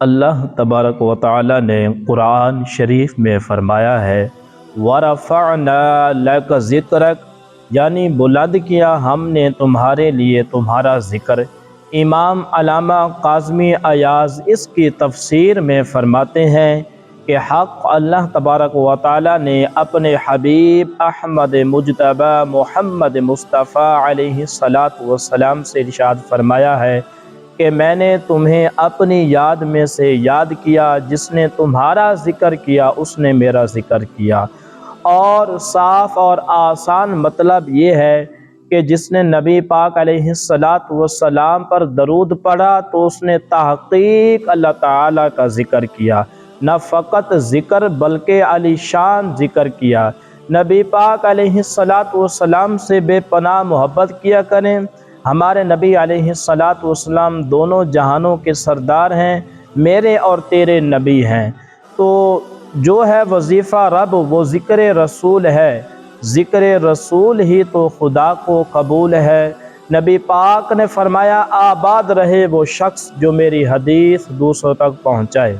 اللہ تبارک و تعالی نے قرآن شریف میں فرمایا ہے وَرَفَعْنَا لَكَ ذِكْرَكَ، یعنی بلند کیا ہم نے تمہارے لیے تمہارا ذکر۔ امام علامہ کاظمی ایاز اس کی تفسیر میں فرماتے ہیں کہ حق اللہ تبارک و تعالی نے اپنے حبیب احمد مجتبی محمد مصطفیٰ علیہ السلام سے ارشاد فرمایا ہے کہ میں نے تمہیں اپنی یاد میں سے یاد کیا، جس نے تمہارا ذکر کیا اس نے میرا ذکر کیا۔ اور صاف اور آسان مطلب یہ ہے کہ جس نے نبی پاک علیہ السلام پر درود پڑھا تو اس نے تحقیق اللہ تعالیٰ کا ذکر کیا، نہ فقط ذکر بلکہ علی شان ذکر کیا۔ نبی پاک علیہ السلام سے بے پناہ محبت کیا کریں۔ ہمارے نبی علیہ السلام دونوں جہانوں کے سردار ہیں، میرے اور تیرے نبی ہیں۔ تو جو ہے وظیفہ رب وہ ذکر رسول ہے، ذکر رسول ہی تو خدا کو قبول ہے۔ نبی پاک نے فرمایا آباد رہے وہ شخص جو میری حدیث دوسروں تک پہنچائے۔